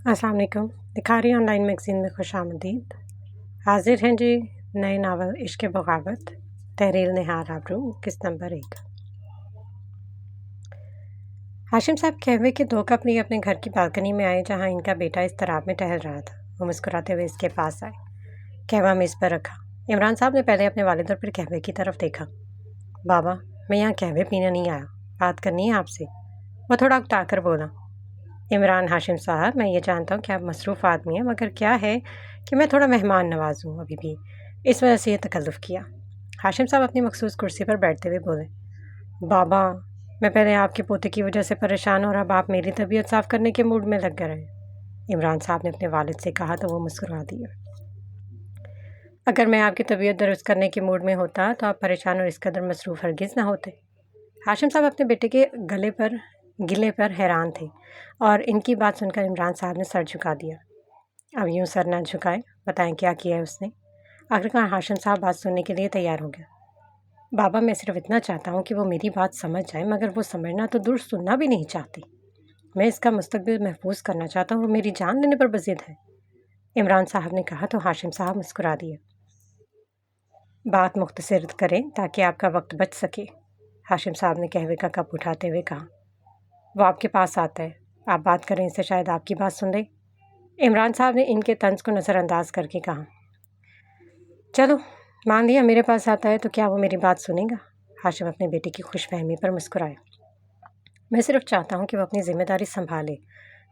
अस्सलाम वालेकुम। Likhari online magazine में खुशामदीद। हाज़िर हैं जी नए नावल इश्क़ बग़ावत, तहरीर निहार आबरू, किस्त नंबर 1। हाशिम साहब कहवे के 2 कप लिए अपने घर की बालकनी में आए जहाँ इनका बेटा इस तराब में टहल रहा था। वो मुस्कुराते हुए इसके पास आए। कहवा मेज़ पर रखा। इमरान साहब ने पहले अपने वालिद और फिर कहवे की तरफ देखा। बाबा, मैं यहाँ कहवे पीने नहीं आया, बात करनी है आपसे। वो थोड़ा उकताकर बोला। इमरान हाशिम साहब, मैं ये जानता हूँ कि आप मसरूफ़ आदमी हैं, मगर क्या है कि मैं थोड़ा मेहमान नवाज़ हूँ अभी भी, इस वजह से ये तकल्लुफ़ किया। हाशिम साहब अपनी मखसूस कुर्सी पर बैठते हुए बोले, बाबा, मैं पहले आपके पोते की वजह से परेशान और अब आप मेरी तबीयत साफ़ करने के मूड में लग गए हैं। इमरान साहब ने अपने वालिद से कहा तो वो मुस्कुरा दिया। अगर मैं आपकी तबीयत दुरुस्त करने के मूड में होता तो आप परेशान और इस कदर मसरूफ़ हरगिज़ ना होते। हाशिम साहब अपने बेटे के गिले पर हैरान थे और इनकी बात सुनकर इमरान साहब ने सर झुका दिया। अब यूँ सर ना झुकाएं, बताएं क्या किया है उसने। आखिरकार हाशिम साहब बात सुनने के लिए तैयार हो गया। बाबा, मैं सिर्फ इतना चाहता हूँ कि वो मेरी बात समझ जाए, मगर वो समझना तो दूर सुनना भी नहीं चाहती। मैं इसका मुस्तकबिल महफूज करना चाहता हूँ, वो मेरी जान लेने पर बज़िद है। इमरान साहब ने कहा तो हाशिम साहब मुस्कुरा दिए। बात मुख्तसर करें ताकि आपका वक्त बच सके। हाशिम साहब ने कहवे का कप उठाते हुए कहा। वो आपके पास आता है, आप बात करें, इससे शायद आपकी बात सुन ले। इमरान साहब ने इनके तंज को नज़रअंदाज करके कहा। चलो, मान लिया मेरे पास आता है तो क्या वो मेरी बात सुनेगा? हाशिम अपने बेटे की खुशफहमी पर मुस्कुराए। मैं सिर्फ चाहता हूँ कि वो अपनी जिम्मेदारी संभाले।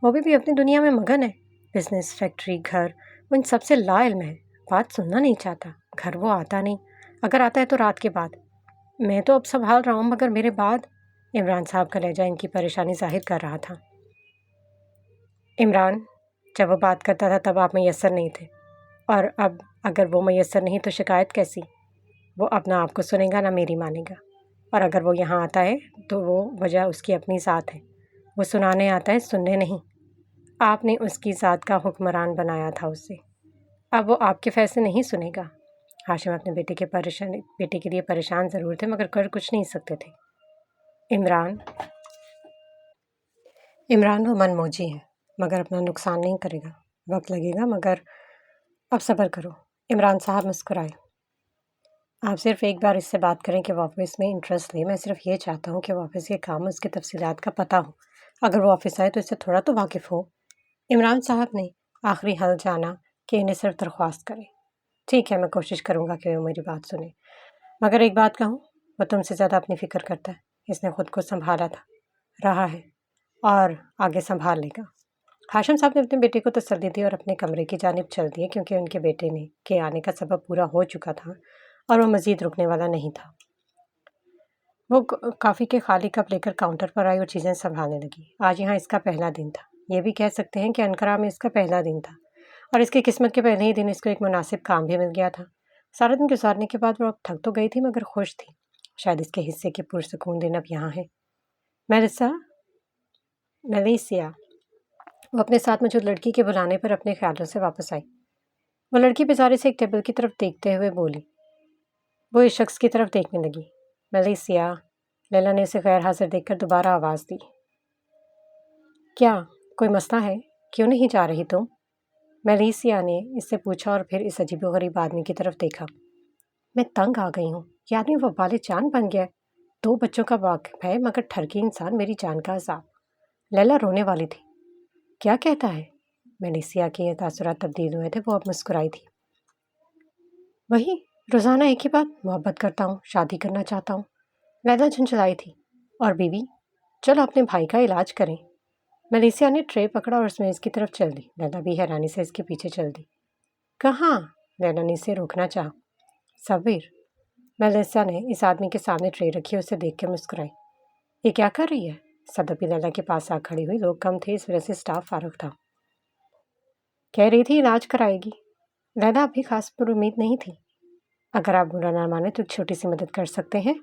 वो भी अपनी दुनिया में मगन है। बिजनेस, फैक्ट्री, घर, वो इन सबसे लाइल्म है। बात सुनना नहीं चाहता। घर वो आता नहीं, अगर आता है तो रात के बाद। मैं तो अब संभाल रहा हूँ, मगर मेरे बाद। इमरान साहब का लहजा इनकी परेशानी जाहिर कर रहा था। इमरान, जब वो बात करता था तब आप मयस्सर नहीं थे, और अब अगर वो मयस्सर नहीं तो शिकायत कैसी? वो अपना आपको सुनेगा ना मेरी मानेगा। और अगर वो यहाँ आता है तो वो वजह उसकी अपनी ज़ात है। वो सुनाने आता है, सुनने नहीं। आपने उसकी ज़ात का हुक्मरान बनाया था उसे। अब वो आपके फैसले नहीं सुनेगा। हाशिम अपने बेटे के लिए परेशान ज़रूर थे, मगर कर कुछ नहीं सकते थे। इमरान वो मनमौजी है, मगर अपना नुकसान नहीं करेगा। वक्त लगेगा, मगर अब सब्र करो। इमरान साहब मुस्कुराए। आप सिर्फ एक बार इससे बात करें कि वो ऑफिस में इंटरेस्ट ले। मैं सिर्फ ये चाहता हूँ कि वो ऑफिस के काम, उसकी तफसीलात का पता हो। अगर वो ऑफिस आए तो इससे थोड़ा तो वाकिफ़ हो। इमरान साहब ने आखिरी हल जाना कि इन्हें सिर्फ दरख्वास्त करें। ठीक है, मैं कोशिश करूँगा कि वो मेरी बात सुने, मगर एक बात कहूँ, वो तुमसे ज़्यादा अपनी फ़िक्र करता है। इसने खुद को संभाला रहा है और आगे संभाल लेगा। हाशिम साहब ने अपने बेटे को तसल्ली दी और अपने कमरे की जानिब चल दिए, क्योंकि उनके बेटे के आने का सबब पूरा हो चुका था और वो मज़ीद रुकने वाला नहीं था। वो कॉफ़ी के खाली कप लेकर काउंटर पर आई और चीज़ें संभालने लगी। आज यहाँ इसका पहला दिन था। ये भी कह सकते हैं कि अनकरा में इसका पहला दिन था, और इसकी किस्मत के पहले ही दिन इसको एक मुनासिब काम भी मिल गया था। सारा दिन गुजारने के बाद वो अब थक तो गई थी, मगर खुश थी। शायद इसके हिस्से के पुरसकून दिन अब यहाँ है। मेलिसिया, वो अपने साथ मौजूद लड़की के बुलाने पर अपने ख्यालों से वापस आई। वो लड़की बेचारे से एक टेबल की तरफ देखते हुए बोली। वो इस शख्स की तरफ देखने लगी। मेलिसिया, लैला ने उसे गैर हाजिर देखकर दोबारा आवाज़ दी। क्या कोई मसला है? क्यों नहीं जा रही तुम? मेलिसिया ने इससे पूछा और फिर इस अजीबोगरीब आदमी की तरफ देखा। मैं तंग आ गई हूँ। यह आदमी वबाले जान बन गया। 2 बच्चों का वाक़िफ़ है, मगर ठरकी इंसान, मेरी जान का अज़ाब। लैला रोने वाली थी। क्या कहता है? मेलिसिया के तासुरात तब्दील हुए थे। वो अब मुस्कुराई थी। वही रोज़ाना एक ही बात, मोहब्बत करता हूँ, शादी करना चाहता हूँ। लैला झुंझलाई थी। और बीवी, चलो अपने भाई का इलाज करें। मेलिसिया ने ट्रे पकड़ा और उसमें इसकी तरफ चल दी। लैला भी हैरानी से इसके पीछे चल दी। कहाँ? लैला ने इसे रोकना चाहा। सबीर, मेलिसिया ने इस आदमी के सामने ट्रे रखी, उसे देख के मुस्कुराई। ये क्या कर रही है? सदर भी लैला के पास आ खड़ी हुई। लोग कम थे, इस वजह से स्टाफ फारुक था। कह रही थी इलाज कराएगी। लैला अभी खास पर उम्मीद नहीं थी। अगर आप बुरा ना माने तो एक छोटी सी मदद कर सकते हैं।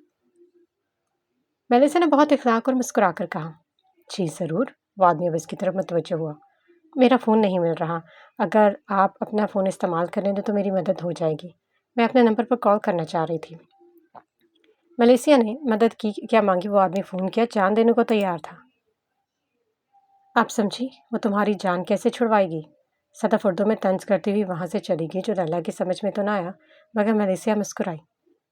मेलिसा ने बहुत इखलाक और मुस्कुरा कर कहा। जी ज़रूर। वो आदमी अब इसकी तरफ मुतवज्जो हुआ। मेरा फ़ोन नहीं मिल रहा। अगर आप अपना फ़ोन इस्तेमाल कर लें तो मेरी मदद हो जाएगी। मैं अपने नंबर पर कॉल करना चाह रही थी। मलेशिया ने मदद की क्या मांगी। वो आदमी फ़ोन किया, जान देने को तैयार था। آپ سمجھی وہ تمہاری جان کیسے چھڑوائے گی؟ صدف اردو میں طنز کرتی ہوئی وہاں سے چلی گئی، جو لیلا کی سمجھ میں تو نہ آیا، مگر ملیسیا مسکرائی۔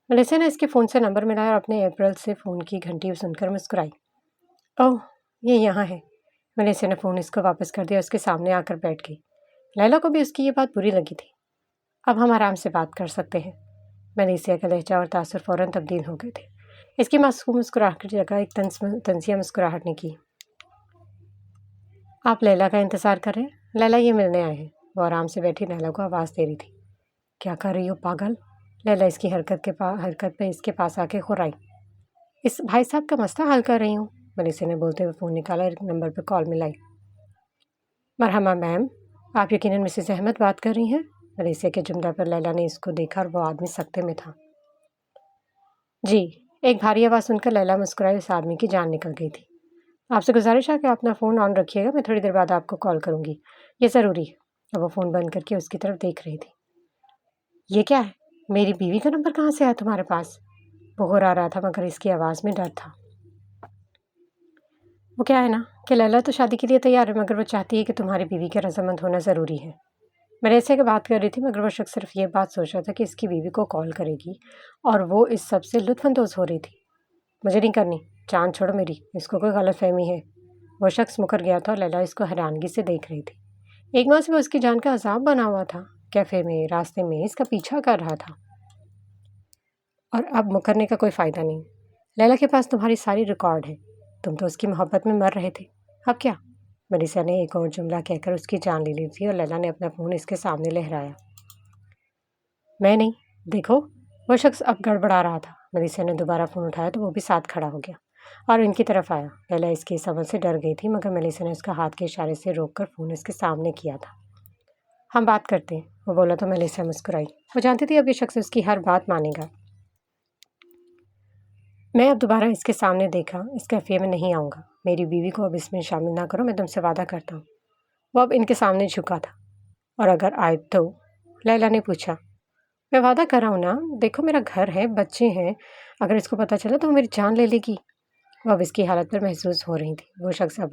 ملیسیا نے اس کے فون سے نمبر ملایا اور اپنے اپریل سے فون کی گھنٹی سن کر مسکرائی۔ اوہ، یہ یہاں ہے۔ ملیسیا نے فون اس کو واپس کر دیا اور اس کے سامنے آ کر بیٹھ گئی۔ لیلا کو بھی اس کی یہ بات بری لگی تھی۔ اب ہم آرام سے بات کر سکتے ہیں۔ ملیسیا کا لہجہ اور تاثر فوراً تبدیل ہو گئے تھے۔ اس کی معصوم مسکراہٹ کی جگہ ایک طنزیہ مسکراہٹ نے کی۔ آپ لیلا کا انتظار کر رہے ہیں؟ لیلا یہ ملنے آئے ہیں۔ وہ آرام سے بیٹھی لیلا کو آواز دے رہی تھی۔ کیا کر رہی ہو پاگل؟ لیلا اس کی حرکت پہ اس کے پاس آ کے خرائی۔ اس بھائی صاحب کا مسئلہ حل کر رہی ہوں، ملیسیا نے بولتے ہوئے فون نکالا اور ایک نمبر پہ کال ملائی۔ مرحبا میم، آپ یقیناً مسز احمد بات کر رہی ہیں؟ ملیسیا کے جملہ پر لیلا نے اس کو دیکھا اور وہ آدمی سکتے میں تھا۔ جی، ایک بھاری آواز سن کر لیلا مسکرائی۔ اس آدمی کی جان نکل گئی تھی۔ آپ سے گزارش ہے کہ آپ اپنا فون آن رکھیے گا، میں تھوڑی دیر بعد آپ کو کال کروں گی، یہ ضروری ہے۔ اب وہ فون بند کر کے اس کی طرف دیکھ رہی تھی۔ یہ کیا ہے؟ میری بیوی کا نمبر کہاں سے آیا تمہارے پاس؟ وہ غرا رہا تھا مگر اس کی آواز میں ڈر تھا۔ وہ کیا ہے نا کہ لیلا تو شادی کے لیے تیار ہے، مگر وہ چاہتی ہے کہ تمہاری بیوی کا رضامند ہونا ضروری ہے۔ میں ایسے کہ بات کر رہی تھی مگر وہ شخص صرف یہ بات سوچ رہا تھا کہ اس کی بیوی کو کال کرے گی، اور وہ اس سب سے لطف اندوز ہو رہی تھی۔ مجھے نہیں کرنی، جان چھوڑو میری، اس کو کوئی غلط فہمی ہے۔ وہ شخص مکر گیا تھا اور لیلا اس کو حیرانگی سے دیکھ رہی تھی۔ ایک ماہ سے وہ اس کی جان کا عذاب بنا ہوا تھا، کیفے میں، راستے میں اس کا پیچھا کر رہا تھا، اور اب مکرنے کا کوئی فائدہ نہیں۔ لیلا کے پاس تمہاری ساری ریکارڈ ہے، تم تو اس کی محبت میں مر رہے تھے، اب کیا؟ ملیسا نے ایک اور جملہ کہہ کر اس کی جان لے لی تھی اور لیلا نے اپنا فون اس کے سامنے لہرایا۔ میں نہیں، دیکھو۔ وہ شخص اب گڑبڑا رہا تھا۔ ملیسا نے دوبارہ فون اٹھایا تو وہ بھی ساتھ کھڑا ہو گیا اور ان کی طرف آیا۔ لیلا اس کے اس عمل سے ڈر گئی تھی مگر ملیسا نے اس کا ہاتھ کے اشارے سے روک کر فون اس کے سامنے کیا تھا۔ ہم بات کرتے ہیں، وہ بولا تو ملیسا مسکرائی۔ وہ جانتی تھی اب یہ شخص اس کی ہر بات مانے گا۔ میں اب دوبارہ اس کے سامنے دیکھا اس کیفے میں نہیں آؤں گا۔ میری بیوی کو اب اس میں شامل نہ کرو، میں تم سے وعدہ کرتا ہوں۔ وہ اب ان کے سامنے جھکا تھا۔ اور اگر آئے تو؟ لیلا نے پوچھا۔ میں وعدہ کر رہا ہوں نا، دیکھو میرا گھر ہے، بچے ہیں، اگر اس کو پتہ چلا تو وہ میری جان لے لے گی۔ وہ اب اس کی حالت پر محسوس ہو رہی تھی۔ وہ شخص اب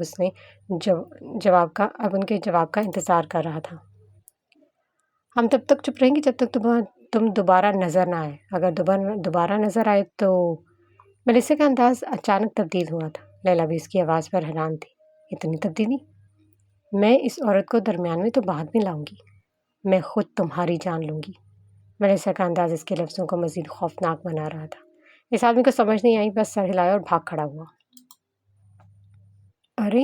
ان کے جواب کا انتظار کر رہا تھا۔ ہم تب تک چپ رہیں گے جب تک تم دوبارہ نظر نہ آئے۔ اگر دوبارہ نظر آئے تو؟ ملیسا کا انداز اچانک تبدیل ہوا تھا۔ لیلا بھی اس کی آواز پر حیران تھی۔ اتنی تبدیلی؟ میں اس عورت کو درمیان میں تو بعد میں لاؤں گی، میں خود تمہاری جان لوں گی۔ ملیسا کا انداز اس کے لفظوں کو مزید خوفناک بنا رہا تھا۔ اس آدمی کو سمجھ نہیں آئی، بس سر ہلایا اور بھاگ کھڑا ہوا۔ ارے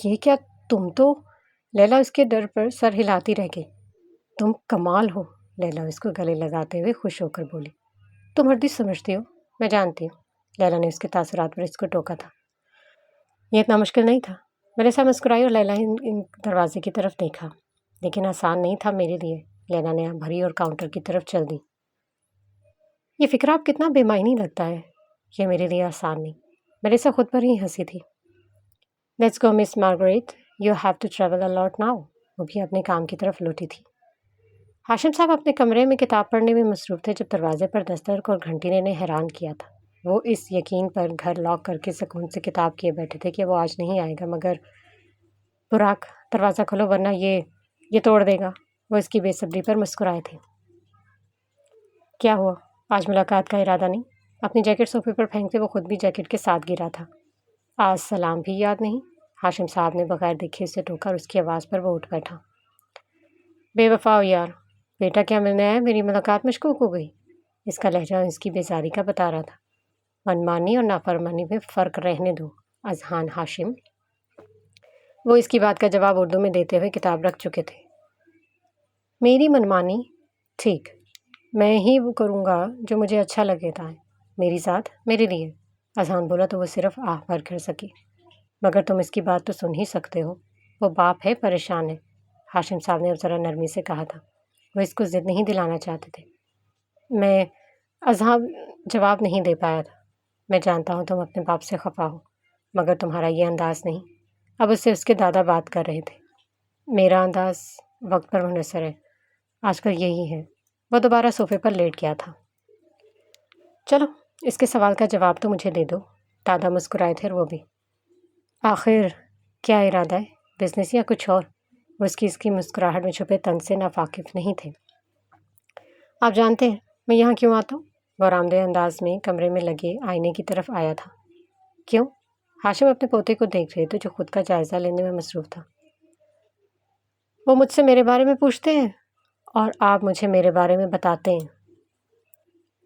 یہ کیا، تم تو؟ لیلا اس کے ڈر پر سر ہلاتی رہ گئی۔ تم کمال ہو، لیلا اس کو گلے لگاتے ہوئے خوش ہو کر بولی۔ تم ہردی سمجھتی ہو، میں جانتی ہوں۔ لیلا نے اس کے تاثرات پر اس کو ٹوکا تھا۔ یہ اتنا مشکل نہیں تھا۔ ملیسا مسکرائی اور لیلا ان دروازے کی طرف دیکھا۔ لیکن آسان نہیں تھا میرے لیے۔ لیلا نے بھری اور کاؤنٹر کی طرف چل دی۔ یہ فکر آپ کتنا بے معنی لگتا ہے، یہ میرے لیے آسان نہیں۔ ملیسا خود پر ہی ہنسی تھی۔ Let's go Miss Margaret, you have to travel a lot now. وہ بھی اپنے کام کی طرف لوٹی تھی۔ ہاشم صاحب اپنے کمرے میں کتاب پڑھنے میں مصروف تھے جب دروازے پر دستک اور گھنٹی نے انہیں حیران کیا تھا۔ وہ اس یقین پر گھر لاک کر کے سکون سے کتاب کیے بیٹھے تھے کہ وہ آج نہیں آئے گا، مگر براق، دروازہ کھولو ورنہ یہ توڑ دے گا۔ وہ اس کی بے صبری پر مسکرائے تھے۔ کیا ہوا، آج ملاقات کا ارادہ نہیں؟ اپنی جیکٹ صوفے پر پھینکتے وہ خود بھی جیکٹ کے ساتھ گرا تھا۔ آج سلام بھی یاد نہیں؟ ہاشم صاحب نے بغیر دیکھے اسے ٹوکا اور اس کی آواز پر وہ اٹھ بیٹھا۔ بے وفا ہو یار، بیٹا کیا ملنے آیا؟ میری ملاقات مشکوک ہو گئی۔ اس کا لہجہ اس کی بیزاری کا بتا رہا تھا۔ منمانی اور نافرمانی میں فرق رہنے دو اذہان ہاشم۔ وہ اس کی بات کا جواب اردو میں دیتے ہوئے کتاب رکھ چکے تھے۔ میری منمانی؟ ٹھیک، میں ہی وہ کروں گا جو مجھے اچھا لگے تھا، میری ذات، میرے لیے۔ اذہان بولا تو وہ صرف آہ بھر کر سکی۔ مگر تم اس کی بات تو سن ہی سکتے ہو، وہ باپ ہے، پریشان ہے۔ ہاشم صاحب نے اب ذرا نرمی سے کہا تھا۔ وہ اس کو ضد نہیں دلانا چاہتے تھے۔ میں اذہان جواب نہیں دے پایا تھا۔ میں جانتا ہوں تم اپنے باپ سے خفا ہو، مگر تمہارا یہ انداز نہیں۔ اب اس سے اس کے دادا بات کر رہے تھے۔ میرا انداز وقت پر منحصر ہے، آج کل یہی ہے۔ وہ دوبارہ صوفے پر لیٹ گیا تھا۔ چلو اس کے سوال کا جواب تو مجھے دے دو۔ دادا مسکرائے تھے اور وہ بھی۔ آخر क्या इरादा है, बिजनेस या कुछ और? वो इसकी मुस्कुराहट में छुपे तंज से नावाकिफ नहीं थे। आप जानते हैं मैं यहाँ क्यों आता हूँ? वो आरामदेह अंदाज में कमरे में लगे आईने की तरफ आया था। क्यों? हाशिम अपने पोते को देख रहे थे जो खुद का जायजा लेने में मसरूफ था। वो मुझसे मेरे बारे में पूछते हैं और आप मुझे मेरे बारे में बताते हैं,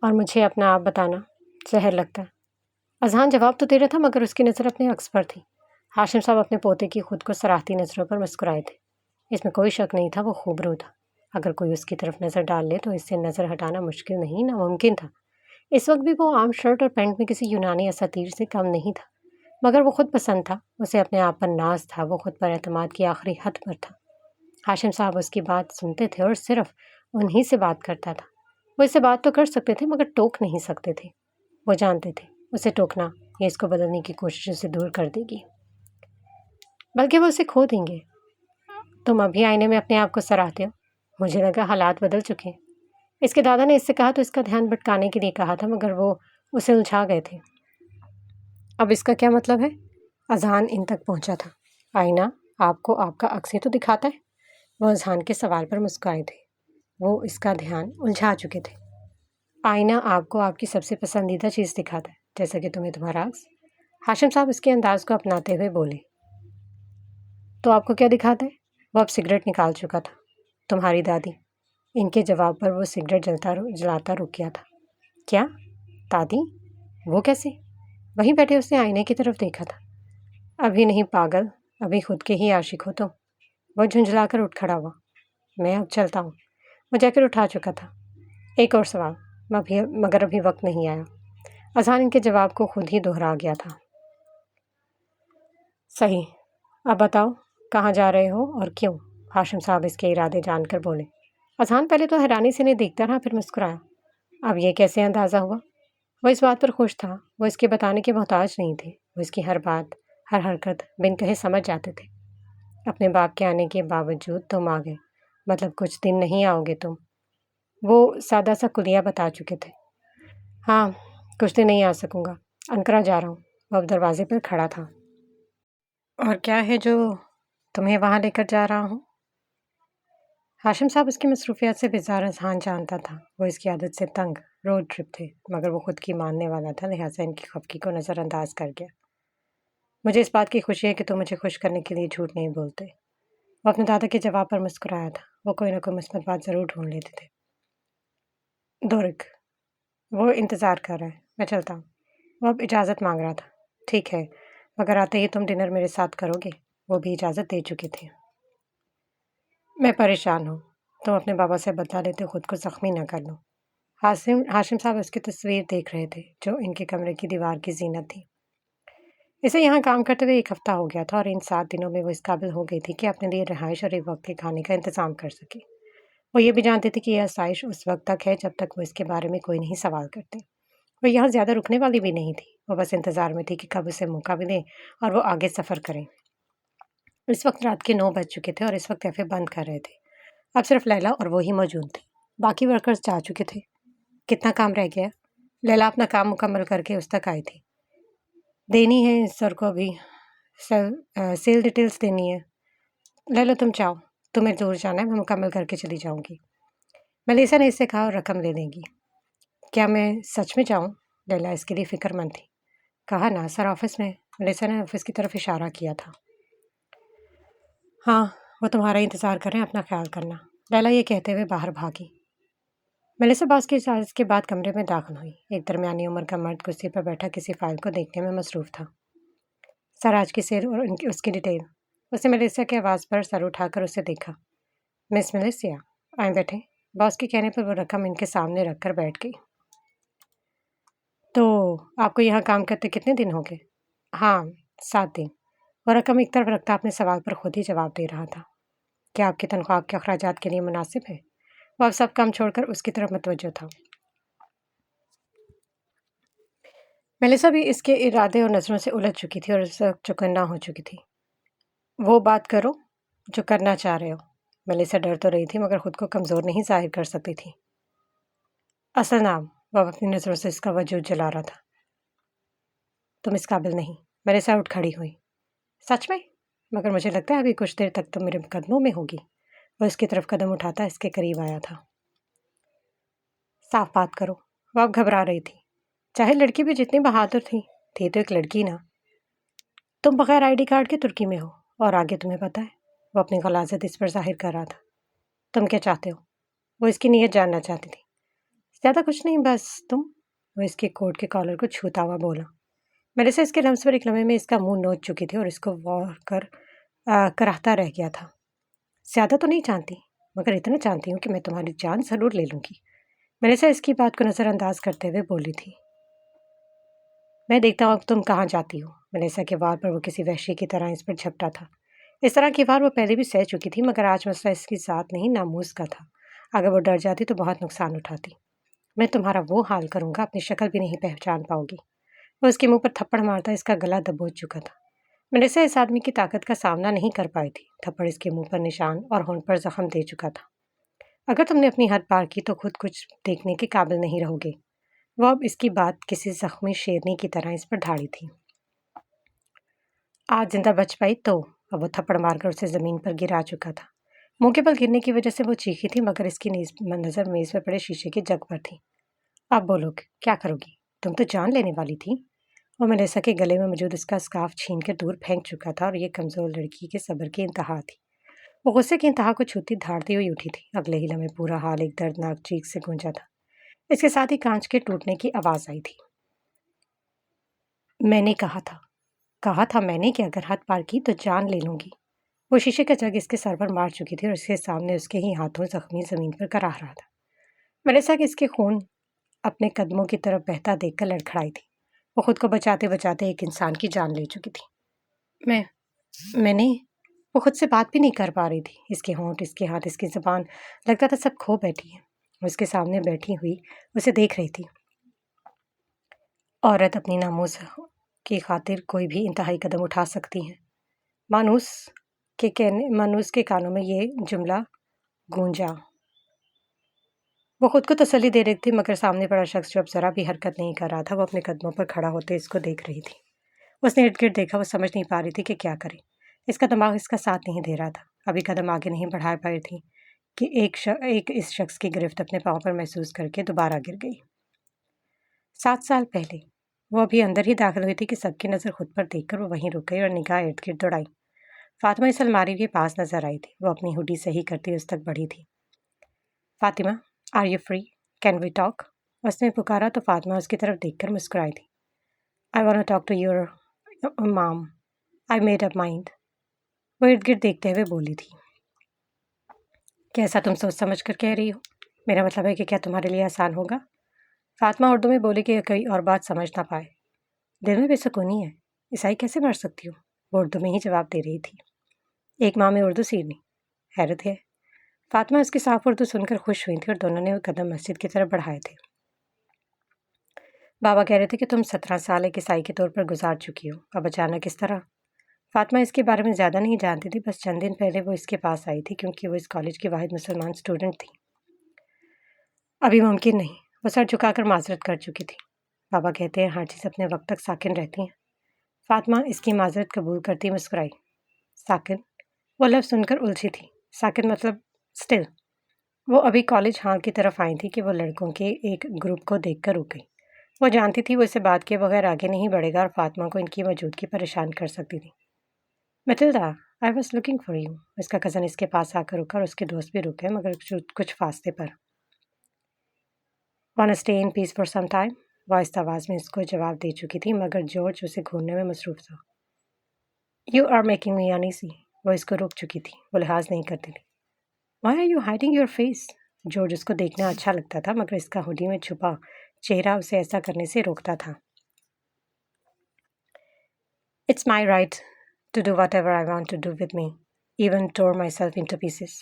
और मुझे अपना आप बताना जहर लगता है। अजहान जवाब तो दे रहा था मगर उसकी नज़र अपने अक्स पर थी। हाशिम साहब अपने पोते की खुद को सराहती नज़रों पर मुस्कुराए थे। इसमें कोई शक नहीं था, वो खूबरू था। अगर कोई उसकी तरफ नज़र डाल ले तो इससे नज़र हटाना मुश्किल नहीं, नामुमकिन था। इस वक्त भी वो आम शर्ट और पैंट में किसी यूनानी असातीर से कम नहीं था, मगर वो खुद पसंद था। उसे अपने आप पर नाज था, वो खुद पर एतमाद की आखिरी हद पर था। हाशिम साहब उसकी बात सुनते थे और सिर्फ उन्हीं से बात करता था। वो इससे बात तो कर सकते थे मगर टोक नहीं सकते थे। वो जानते थे उसे टोकना या इसको बदलने की कोशिश उसे दूर कर देगी, बल्कि वो उसे खो देंगे। तुम अभी आईने में अपने आप को सराहते हो? मुझे लगा हालात बदल चुके हैं। इसके दादा ने इससे कहा तो इसका ध्यान भटकाने के लिए कहा था, मगर वो उसे उलझा गए थे। अब इसका क्या मतलब है? अजहान इन तक पहुंचा था। आईना आपको आपका अक्स ही तो दिखाता है। वो अजहान के सवाल पर मुस्कुराए थे। वो इसका ध्यान उलझा चुके थे। आईना आपको आपकी सबसे पसंदीदा चीज़ दिखाता है, जैसा कि तुम्हें तुम्हारा अक्स। हाशिम साहब उसके अंदाज को अपनाते हुए बोले। तो आपको क्या दिखाता है? वो अब सिगरेट निकाल चुका था। तुम्हारी दादी। इनके जवाब पर वो सिगरेट जलाता रुक गया था। क्या? दादी? वो कैसे? वहीं बैठे उसने आईने की तरफ देखा था। अभी नहीं पागल, अभी खुद के ही आशिक हो तुम। वो झुंझलाकर उठ खड़ा हुआ। मैं अब चलता हूँ। वो जैकेट उठा चुका था। एक और सवाल, मगर अभी वक्त नहीं आया। अजहान इनके जवाब को खुद ही दोहरा गया था। सही, अब बताओ कहाँ जा रहे हो और क्यों? हाशिम साहब इसके इरादे जानकर बोले। अजहान पहले तो हैरानी से नहीं देखता रहा, फिर मुस्कुराया। अब ये कैसे अंदाज़ा हुआ? वो इस बात पर खुश था। वो इसके बताने के मोहताज नहीं थे। वो इसकी हर बात, हर हरकत बिन कहे समझ जाते थे। अपने बाप के आने के बावजूद तुम आ गए, मतलब कुछ दिन नहीं आओगे तुम। वो सादा सा कुलिया बता चुके थे। हाँ, कुछ दिन नहीं आ सकूँगा। अनकरा जा रहा हूँ। वो अब दरवाजे पर खड़ा था। और क्या है जो तुम्हें वहाँ लेकर जा रहा हूँ? हाशिम साहब उसकी मसरूफियत से बेजार अजहान जानता था। वो इसकी आदत से तंग रोड ट्रिप थे, मगर वो खुद की मानने वाला था, लिहाजा इनकी खफगी को नज़रअंदाज कर गया। मुझे इस बात की खुशी है कि तुम मुझे खुश करने के लिए झूठ नहीं बोलते। वो अपने दादा के जवाब पर मुस्कुराया था। वो कोई ना कोई मुस्बत बात ज़रूर ढूंढ लेते थे। दोरिक, वो इंतज़ार कर रहा है, मैं चलता हूँ। वो अब इजाज़त मांग रहा था। ठीक है, मगर आते ही तुम डिनर मेरे साथ करोगे? वो भी इजाज़त दे चुके थे। मैं परेशान हूँ। तुम अपने बाबा से बदला लेते खुद को ज़ख्मी न कर लो। हाशिम साहब उसकी तस्वीर देख रहे थे जो इनके कमरे की दीवार की जीनत थी। इसे यहाँ काम करते हुए 1 हफ्ता हो गया था और इन 7 दिनों में वो इस काबिल हो गई थी कि अपने लिए रिहाइश और एक वक्त के खाने का इंतज़ाम कर सके। वो ये भी जानते थे कि यह आसाइश उस वक्त तक है जब तक वो इसके बारे में कोई नहीं सवाल करते। वो यहाँ ज़्यादा रुकने वाली भी नहीं थी। वो बस इंतज़ार में थी कि कब उसे मौका मिले और वो आगे सफ़र करें। इस वक्त रात के 9 बज चुके थे और इस वक्त कैफ़े बंद कर रहे थे। अब सिर्फ लैला और वो ही मौजूद थे। बाकी वर्कर्स जा चुके थे। कितना काम रह गया? लैला अपना काम मुकम्मल करके उस तक आई थी। देनी है सर को अभी सेल डिटेल्स देनी है। लैला तुम जाओ, तुम्हें दूर जाना है, मैं मुकम्मल करके चली जाऊंगी। मेलिसा ने इससे कहा और रकम ले लेंगी। क्या मैं सच में जाऊं? लैला इसके लिए फिक्रमंद थी। कहा ना सर ऑफिस में। मेलिसा ने ऑफिस की तरफ इशारा किया था। हाँ, वो तुम्हारा इंतज़ार कर रहे हैं, अपना ख्याल करना। लैला ये कहते हुए बाहर भागी। मेलिसा बॉस की इजाज़त के बाद कमरे में दाखिल हुई। एक दरमियानी उम्र का मर्द कुर्सी पर बैठा किसी फाइल को देखने में मसरूफ़ था। सर आज की सेल और उसकी डिटेल। उसने मेलिसा की आवाज़ पर सर उठाकर उसे देखा। मिस मेलिसिया, आए बैठे। बॉस के कहने पर वो रकम इनके सामने रखकर बैठ गई। तो आपको यहाँ काम करते कितने दिन हो गए? हाँ, 7 दिन। वो रकम एक तरफ रखता अपने सवाल पर खुद ही जवाब दे रहा था। क्या आपकी तनख्वाह आपके अखराजात के लिए मुनासिब है? वो अब सब काम छोड़कर उसकी तरफ मुतवज्जो था। मेलिसा भी इसके इरादे और नज़रों से उलझ चुकी थी और इस वक्त चौकन्ना हो चुकी थी। वो बात करो जो करना चाह रहे हो। मेलिसा डर तो रही थी मगर खुद को कमज़ोर नहीं जाहिर कर सकती थी। असल नाम। वह अपनी नज़रों से इसका वजूद जला रहा था। तुम इस काबिल नहीं। मेलिसा उठ खड़ी हुई। सच में? مگر مجھے لگتا ہے ابھی کچھ دیر تک تو میرے قدموں میں ہوگی۔ وہ اس کی طرف قدم اٹھاتا اس کے قریب آیا تھا۔ صاف بات کرو، وہ اب گھبرا رہی تھی۔ چاہے لڑکی بھی جتنی بہادر تھی تو ایک لڑکی نا۔ تم بغیر آئی ڈی کارڈ کے ترکی میں ہو، اور آگے تمہیں پتہ ہے۔ وہ اپنی غلاظت اس پر ظاہر کر رہا تھا۔ تم کیا چاہتے ہو؟ وہ اس کی نیت جاننا چاہتی تھی۔ زیادہ کچھ نہیں، بس تم۔ وہ اس کے کوٹ کے کالر کو چھوتا ہوا بولا۔ میلیسا اس کے لمس پر ایک لمحے میں اس کا منہ نوچ چکی تھی اور اس کو غور کراہتا رہ گیا تھا۔ زیادہ تو نہیں جانتی، مگر اتنا جانتی ہوں کہ میں تمہاری جان ضرور لے لوں گی۔ میلیسا اس کی بات کو نظر انداز کرتے ہوئے بولی تھی۔ میں دیکھتا ہوں تم کہاں جاتی ہو۔ میلیسا کے وار پر وہ کسی وحشی کی طرح اس پر جھپٹا تھا۔ اس طرح کی وار وہ پہلے بھی سہ چکی تھی، مگر آج مسئلہ اس کی ذات نہیں، ناموس کا تھا۔ اگر وہ ڈر جاتی تو بہت نقصان اٹھاتی۔ میں تمہارا وہ حال کروں گا، اپنی شکل بھی نہیں پہچان پاؤ گی۔ وہ اس کے منہ پر تھپڑ مارتا اس کا گلا دبوچ چکا تھا۔ میلیسا اس آدمی کی طاقت کا سامنا نہیں کر پائی تھی۔ تھپڑ اس کے منہ پر نشان اور ہونٹ پر زخم دے چکا تھا۔ اگر تم نے اپنی حد پار کی تو خود کچھ دیکھنے کے قابل نہیں رہو گے۔ وہ اب اس کی بات کسی زخمی شیرنی کی طرح اس پر ڈھاڑی تھی۔ آج زندہ بچ پائی تو۔ اب وہ تھپڑ مار کر اسے زمین پر گرا چکا تھا۔ منہ کے بل گرنے کی وجہ سے وہ چیخی تھی، مگر اس کی نظر میز پر پڑے شیشے کے جگ پر تھی۔ اب بولو کیا کرو گی؟ تم تو جان لینے والی تھی۔ وہ میلیسا کے گلے میں موجود اس کا اسکارف چھین کر دور پھینک چکا تھا، اور یہ کمزور لڑکی کے صبر کی انتہا تھی۔ وہ غصے کی انتہا کو چھوتی دھاڑتی ہوئی اٹھی تھی۔ اگلے ہی لمحے پورا حال ایک دردناک چیخ سے گونجا تھا۔ اس کے ساتھ ہی کانچ کے ٹوٹنے کی آواز آئی تھی۔ میں نے کہا تھا میں نے کہ اگر حد پار کی تو جان لے لوں گی۔ وہ شیشے کا جگ اس کے سر پر مار چکی تھی، اور اس کے سامنے اس کے ہی ہاتھوں زخمی زمین پر کراہ رہا تھا۔ میلیسا کے اس کے خون اپنے قدموں کی طرف بہتا دیکھ کر لڑکھڑائی تھی۔ وہ خود کو بچاتے بچاتے ایک انسان کی جان لے چکی تھی۔ میں نے وہ خود سے بات بھی نہیں کر پا رہی تھی۔ اس کے ہونٹ، اس کے ہاتھ، اس کی زبان، لگتا تھا سب کھو بیٹھی ہے۔ وہ اس کے سامنے بیٹھی ہوئی اسے دیکھ رہی تھی۔ عورت اپنی ناموس کی خاطر کوئی بھی انتہائی قدم اٹھا سکتی ہے۔ مانوس کے کانوں میں یہ جملہ گونجا۔ وہ خود کو تسلی دے رہی تھی، مگر سامنے پڑا شخص جو اب ذرا بھی حرکت نہیں کر رہا تھا، وہ اپنے قدموں پر کھڑا ہوتے اس کو دیکھ رہی تھی۔ اس نے ارد گرد دیکھا، وہ سمجھ نہیں پا رہی تھی کہ کیا کرے۔ اس کا دماغ اس کا ساتھ نہیں دے رہا تھا۔ ابھی قدم آگے نہیں بڑھا پائی تھی کہ ایک اس شخص کی گرفت اپنے پاؤں پر محسوس کر کے دوبارہ گر گئی۔ 7 سال پہلے وہ ابھی اندر ہی داخل ہوئی تھی کہ سب کی نظر خود پر دیکھ کر وہ وہیں رک گئی اور نگاہ ارد گرد دوڑائی۔ فاطمہ اس الماری کے پاس نظر آئی تھی۔ وہ اپنی ہوڈی صحیح کرتی اس تک بڑھی تھی۔ Fatima, are you free? Can we talk? اس نے پکارا تو فاطمہ اس کی طرف دیکھ کر مسکرائی تھی۔ I want to talk to your mom, I made up mind. وہ ارد گرد دیکھتے ہوئے بولی تھی۔ کیسا تم سوچ سمجھ کر کہہ رہی ہو؟ میرا مطلب ہے کہ کیا تمہارے لیے آسان ہوگا؟ فاطمہ اردو میں بولی کہ کوئی اور بات سمجھ نہ پائے۔ دل میں بے سکونی ہے، عیسائی کیسے مر سکتی ہو؟ وہ اردو میں ہی جواب دے رہی تھی۔ ایک ماں میں اردو سیکھنی حیرت ہے۔ فاطمہ اس کی صاف اردو سن کر خوش ہوئی تھی، اور دونوں نے وہ قدم مسجد کی طرف بڑھائے تھے۔ بابا کہہ رہے تھے کہ تم 17 سال ایک عیسائی کے طور پر گزار چکی ہو، اب اچانک اس طرح؟ فاطمہ اس کے بارے میں زیادہ نہیں جانتی تھی، بس چند دن پہلے وہ اس کے پاس آئی تھی کیونکہ وہ اس کالج کی واحد مسلمان اسٹوڈنٹ تھی۔ ابھی ممکن نہیں، وہ سر جھکا کر معذرت کر چکی تھی۔ بابا کہتے ہیں ہر چیز اپنے وقت تک ساکن رہتی ہیں۔ فاطمہ اس کی معذرت قبول کرتی مسکرائی۔ ساکن؟ وہ لفظ سن کر الجھی تھی۔ ساکن مطلب اسٹل؟ وہ ابھی کالج ہال کی طرف آئی تھی کہ وہ لڑکوں کے ایک گروپ کو دیکھ کر رک گئی۔ وہ جانتی تھی وہ اسے بات کے بغیر آگے نہیں بڑھے گا، اور فاطمہ کو ان کی موجودگی پریشان کر سکتی تھی۔ Matilda, I was looking for you. اس کا کزن اس کے پاس آ کر رکا، اور اس کے دوست بھی رکے، مگر کچھ فاصلے پر۔ Want stay in peace for some time? وہ آہستہ آواز میں اس کو جواب دے چکی تھی، مگر جارج اسے گھورنے میں مصروف تھا۔ You are making me uneasy. وہ اس کو روک چکی تھی، وہ لحاظ نہیں کرتی تھی۔ Why are you hiding your face? George اس کو دیکھنا اچھا لگتا تھا، مگر اس کا ہوڈی میں چھپا چہرہ اسے ایسا کرنے سے روکتا تھا۔ It's my right to do whatever I want to do with me, even tear myself into pieces.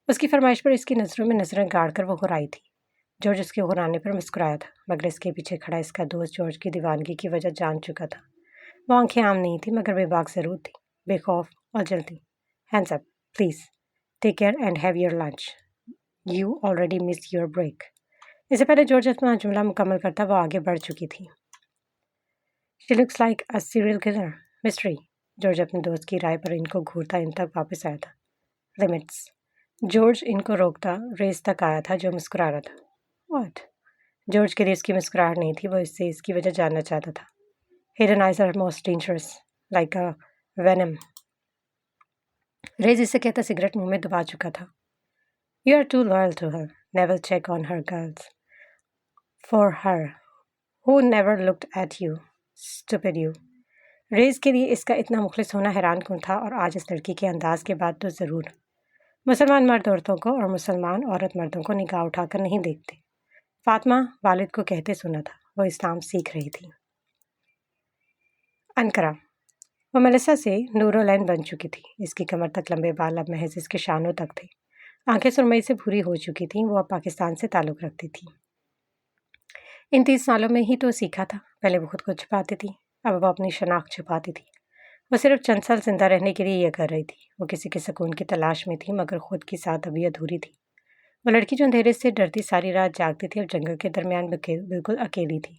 اس کی فرمائش پر اس کی نظروں میں نظریں گاڑ کر وہ ہرائی تھی۔ جارج اس کے ہرانے پر مسکرایا تھا، مگر اس کے پیچھے کھڑا اس کا دوست جارج کی دیوانگی کی وجہ جان چکا تھا۔ وہ آنکھیں عام نہیں تھی، مگر بے باک ضرور تھی، بے خوف اور جلتی۔ Hands up please, take care and have your lunch, you already miss your break. اس سے پہلے جارج اپنا جملہ مکمل کرتا وہ آگے بڑھ چکی تھی۔ She looks like a serial killer, mystery, George अपने दोस्त की राय पर इनको घूरता इन तक वापस आया था। लिमिट्स। जॉर्ज इनको रोकता रेस तक आया था, जो मुस्कुरा रहा था। व्हाट? जॉर्ज के लिए उसकी मुस्कुराहट नहीं थी, वो इससे इसकी वजह जानना चाहता था। Hidden eyes are most dangerous, like a venom. रेज इसे कहता सिगरेट मुंह में दबा चुका था। You are too loyal to her, never check on her girls, for her who never looked at you, stupid you. रेज के लिए इसका इतना मुखलिस होना हैरान कन था, और आज इस लड़की के अंदाज के बाद तो ज़रूर। मुसलमान मर्द औरतों को और मुसलमान औरत मर्दों को निगाह उठाकर नहीं देखते। फातिमा वालिद को कहते सुना था, वो इस्लाम सीख रही थी। अनकरा। वो मेलिसा से नूरोलैन बन चुकी थी। इसकी कमर तक लंबे बाल अब महज इसके शानों तक थे। आंखें सुरमई से भूरी हो चुकी थीं। वो अब पाकिस्तान से ताल्लुक़ रखती थी। इन 30 सालों में ही तो सीखा था। पहले वो खुद को छुपाती थी, अब वो अपनी शनाख्त छुपाती थी। वो सिर्फ चंद साल जिंदा रहने के लिए यह कर रही थी। वो किसी के सुकून की तलाश में थी, मगर खुद के साथ अभी अधूरी थी। वो लड़की जो अंधेरे से डरती सारी रात जागती थी और जंगल के दरमियान बिल्कुल अकेली थी।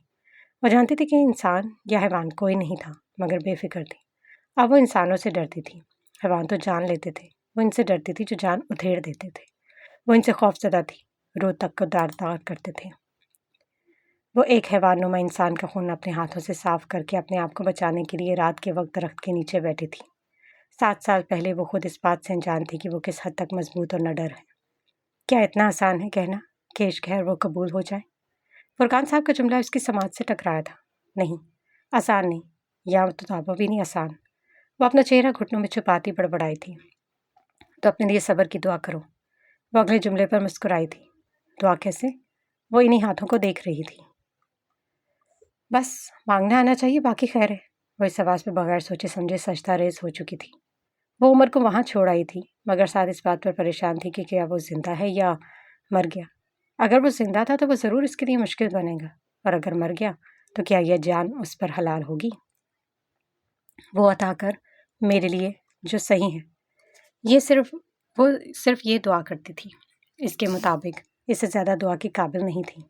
वो जानती थी कि इंसान या हैवान कोई नहीं था, मगर बेफिक्र थी। अब वो इंसानों से डरती थी। हैवान तो जान लेते थे, वो इनसे डरती थी जो जान उधेड़ देते थे। वो इनसे खौफजदा थी, रोज तक को दार करते थे। वो एक हैवान नुमा इंसान का खून अपने हाथों से साफ करके अपने आप को बचाने के लिए रात के वक्त दरख्त के नीचे बैठी थी। 7 साल पहले वो खुद इस बात से अनजान थी कि वो किस हद तक मजबूत और निडर है। क्या इतना आसान है कहना कि इश्क है वो कबूल हो जाए? फुरकान साहब का जुमला उसकी समाज से टकराया था। नहीं, आसान नहीं, या तो भी नहीं आसान। वो अपना चेहरा घुटनों में छुपाती बड़बड़ाई थी। तो अपने लिए सब्र की दुआ करो। वो अगले जुमले पर मुस्कुराई थी। दुआ कैसे? वो इन्हीं हाथों को देख रही थी। बस मांगना आना चाहिए, बाकी खैर है। वो इस आवाज़ पर बगैर सोचे समझे सजदा रेज हो चुकी थी। वो उमर को वहाँ छोड़ आई थी, मगर साथ इस बात पर परेशान थी कि क्या वो जिंदा है या मर गया। अगर वो जिंदा था तो वो ज़रूर इसके लिए मुश्किल बनेगा, और अगर मर गया तो क्या यह जान उस पर हलाल होगी? वो अता कर मेरे लिए जो सही है। वो सिर्फ ये दुआ करती थी। इसके मुताबिक इससे ज़्यादा दुआ की काबिल नहीं थी।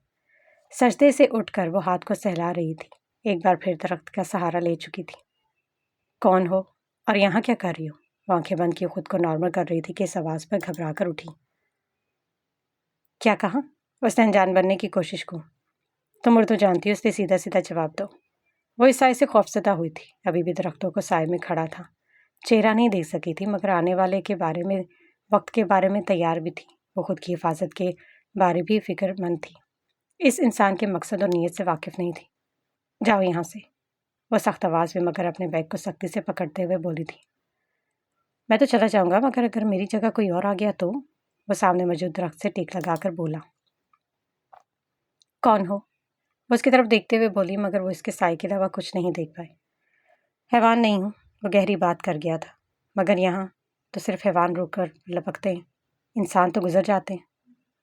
सजदे से उठकर वो हाथ को सहला रही थी। एक बार फिर दरख्त का सहारा ले चुकी थी। कौन हो और यहाँ क्या कर रही हो? वो आंखें बंद किए खुद को नॉर्मल कर रही थी कि इस आवाज़ पर घबरा कर उठी। क्या कहा? उसने अनजान बनने की कोशिश को। तुम उर्दू जानती हो, उसने सीधा सीधा जवाब दो। वो इस साय से खौफजदा हुई थी। अभी भी दरख्तों को साय में खड़ा था। चेहरा नहीं देख सकी थी, मगर आने वाले के बारे में, वक्त के बारे में तैयार भी थी। वो खुद की हिफाजत के बारे भी फिक्रमंद थी। इस इंसान के मकसद और नीयत से वाकिफ नहीं थी। जाओ यहाँ से, वो सख्त आवाज़ में मगर अपने बैग को सख्ती से पकड़ते हुए बोली थी। मैं तो चला जाऊँगा, मगर अगर मेरी जगह कोई और आ गया तो? वो सामने मौजूद दरख्त से टेक लगाकर बोला। कौन हो? वो उसकी तरफ देखते हुए बोली, मगर वो इसके साय के अलावा कुछ नहीं देख पाए। हैवान नहीं हूँ, वो गहरी बात कर गया था, मगर यहाँ तो सिर्फ हैवान रुक कर लपकते हैं, इंसान तो गुजर जाते हैं।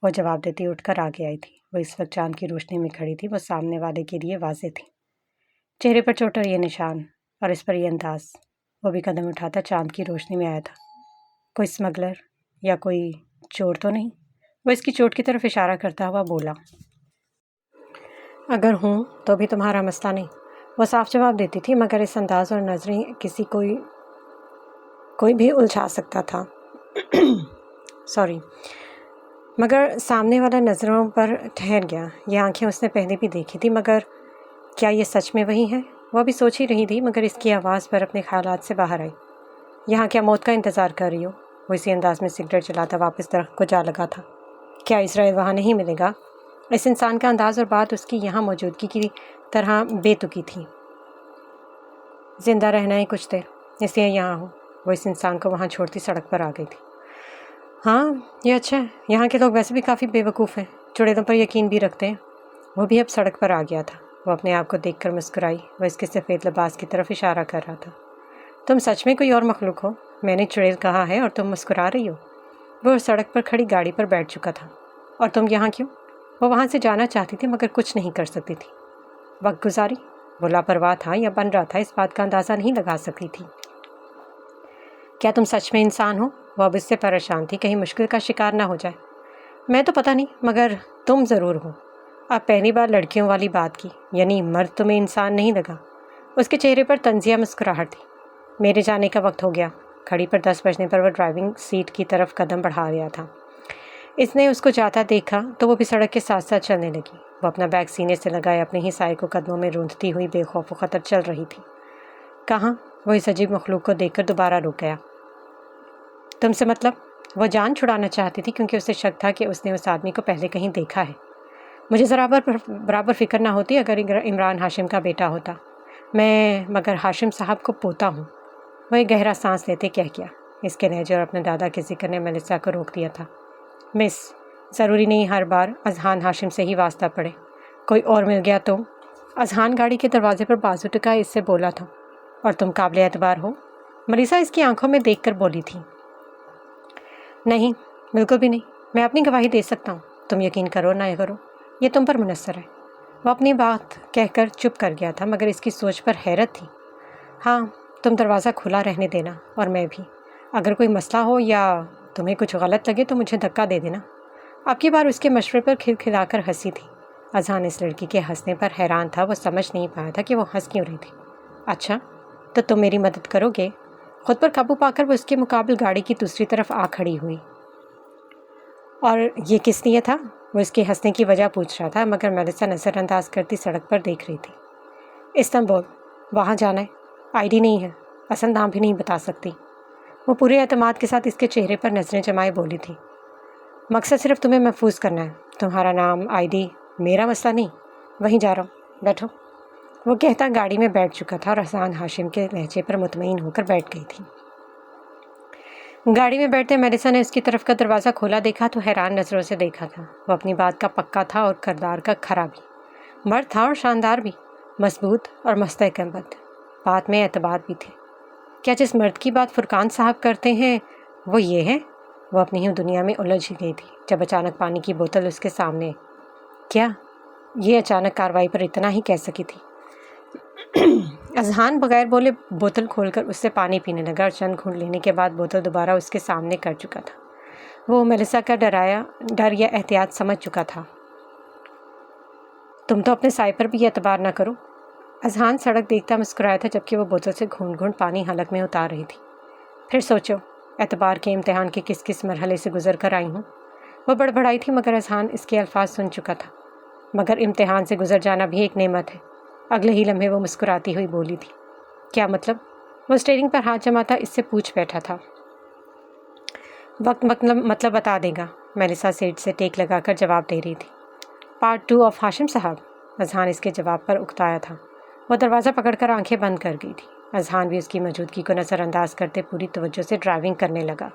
वो जवाब देती उठकर आगे आई थी। वो इस वक्त चांद की रोशनी में खड़ी थी। वो सामने वाले के लिए वाजे थी। चेहरे पर चोट और ये निशान, और इस पर यह अंदाज। वो भी कदम उठाता चांद की रोशनी में आया था। कोई स्मगलर या कोई चोर तो नहीं? वो इसकी चोट की तरफ इशारा करता हुआ बोला। अगर हूँ तो भी तुम्हारा मसला नहीं, वो साफ जवाब देती थी, मगर इस अंदाज और नजरें किसी कोई भी उलझा सकता था। सॉरी, मगर सामने वाला नज़रों पर ठहर गया। ये आंखें उसने पहले भी देखी थी, मगर क्या ये सच में वही है? वह भी सोच ही रही थी, मगर इसकी आवाज़ पर अपने ख्यालात से बाहर आई। यहाँ क्या मौत का इंतज़ार कर रही हो? वो इसी अंदाज में सिगरेट चलाता वापस दरख्त को जा लगा था। क्या इसराइल वहाँ नहीं मिलेगा? इस इंसान का अंदाज़ और बात उसकी यहाँ मौजूदगी की तरह बेतुकी थी। जिंदा रहना ही कुछ देर, इसलिए यहाँ हूँ। वो इस इंसान को वहाँ छोड़ती सड़क पर आ गई थी। हाँ, ये अच्छा है। यहाँ के लोग वैसे भी काफ़ी बेवकूफ़ हैं, चुड़ैलों पर यकीन भी रखते हैं। वो भी अब सड़क पर आ गया था। वो अपने आप को देखकर मुस्कुराई। वह इसके सफ़ेद लिबास की तरफ इशारा कर रहा था। तुम सच में कोई और मखलूक हो? मैंने चुड़ैल कहा है और तुम मुस्कुरा रही हो? वो सड़क पर खड़ी गाड़ी पर बैठ चुका था। और तुम यहाँ क्यों? वो वहाँ से जाना चाहती थी, मगर कुछ नहीं कर सकती थी। वक्त गुजारी? वो लापरवाह था या बन रहा था, इस बात का अंदाज़ा नहीं लगा सकती थी। क्या तुम सच में इंसान हो? वो अब इससे परेशान थी, कहीं मुश्किल का शिकार ना हो जाए। मैं तो पता नहीं, मगर तुम ज़रूर हो। अब पहली बार लड़कियों वाली बात की, यानी मर्द तुम्हें इंसान नहीं लगा? उसके चेहरे पर तंजिया मुस्कुराहट थी। मेरे जाने का वक्त हो गया। घड़ी पर 10 बजने पर वो ड्राइविंग सीट की तरफ कदम बढ़ा गया था। इसने उसको जाता देखा तो वो भी सड़क के साथ साथ चलने लगी। वो अपना बैग सीने से लगाए अपने ही साए को कदमों में रूंधती हुई बेखौफ व खतर चल रही थी। कहाँ? वो इस अजीब मखलूक को देखकर दोबारा रुक गया। तुमसे मतलब? वो जान छुड़ाना चाहती थी क्योंकि उसे शक था कि उसने उस आदमी को पहले कहीं देखा है। मुझे ज़रा बराबर फिक्र ना होती अगर इमरान हाशिम का बेटा होता। मगर हाशिम साहब को पोता हूँ। वह एक गहरा सांस लेते कह गया। इसके लहजे और अपने दादा के जिक्र ने मेलिसा को रोक दिया था। मिस, ज़रूरी नहीं हर बार अजहान हाशिम से ही वास्ता पड़े। कोई और मिल गया तो? अजहान गाड़ी के दरवाजे पर बाजू टिकाए इससे बोला था। और तुम काबिल एतबार हो? मेलिसा इसकी आंखों में देखकर बोली थी। नहीं, बिल्कुल भी नहीं। मैं अपनी गवाही दे सकता हूँ। तुम यकीन करो ना करो, ये तुम पर मुनस्सर है। वो अपनी बात कहकर चुप कर गया था, मगर इसकी सोच पर हैरत थी। हाँ, तुम दरवाज़ा खुला रहने देना, और मैं भी। अगर कोई मसला हो या तुम्हें कुछ गलत लगे तो मुझे धक्का दे देना। अब की बार उसके मशवरे पर खिलखिलाकर हंसी थी। अजहान इस लड़की के हंसने पर हैरान था। वो समझ नहीं पाया था कि वो हंस क्यों रही थी। अच्छा, तो तुम मेरी मदद करोगे? खुद पर काबू पाकर वो उसके मुकाबले गाड़ी की दूसरी तरफ आ खड़ी हुई। और ये किस लिए था? वो इसके हंसने की वजह पूछ रहा था, मगर मेलिसा नज़रअंदाज करती सड़क पर देख रही थी। इस्तांबुल, वहाँ जाना है। आईडी नहीं है, असल नाम भी नहीं बता सकती। वो पूरे एतमाद के साथ इसके चेहरे पर नज़रें जमाए बोली थी। मकसद सिर्फ तुम्हें महफूज करना है। तुम्हारा नाम, आईडी मेरा मसला नहीं। वहीं जा रहा हूँ, बैठो। वो कहता गाड़ी में बैठ चुका था और अजहान हाशिम के लहजे पर मुतमईन होकर बैठ गई थी। गाड़ी में बैठते मेलिसा ने उसकी तरफ का दरवाज़ा खोला देखा तो हैरान नज़रों से देखा था। वो अपनी बात का पक्का था और किरदार का खरा भी। मर्द था और शानदार भी, मजबूत और मुस्तहकमबद्ध। बात में एतबार भी थे। क्या जिस मर्द की बात फुरकान साहब करते हैं वो ये है? वो अपनी ही दुनिया में उलझ गई थी जब अचानक पानी की बोतल उसके सामने। क्या ये अचानक कार्रवाई पर इतना ही कह सकी थी? अजहान बगैर बोले बोतल खोलकर उससे पानी पीने लगा और चंद घूंट लेने के बाद बोतल दोबारा उसके सामने कर चुका था। वो मेलिसा का डर या एहतियात समझ चुका था। तुम तो अपने साए पर भी एतबार ना करो। अजहान सड़क देखता मुस्कुराया था जबकि वो बोतल से घूंट घूंट पानी हलक में उतार रही थी। फिर सोचो, एतबार के इम्तिहान के किस किस मरहले से गुजर कर आई हूँ। वो बड़बड़ाई थी मगर अजहान इसके अल्फाज सुन चुका था। मगर इम्तिहान से गुजर जाना भी एक नेमत है। अगले ही लम्हे वो मुस्कुराती हुई बोली थी। क्या मतलब? वो स्टीयरिंग पर हाथ जमाता इससे पूछ बैठा था। वक्त मतलब बता देगा। मेलिसा सीट से टेक लगाकर जवाब दे रही थी। पार्ट 2 ऑफ हाशिम साहब। अजहान इसके जवाब पर उकताया था। वो दरवाज़ा पकड़कर आंखें बंद कर गई थी। अजहान भी उसकी मौजूदगी को नज़रअंदाज करते पूरी तवज्जो से ड्राइविंग करने लगा।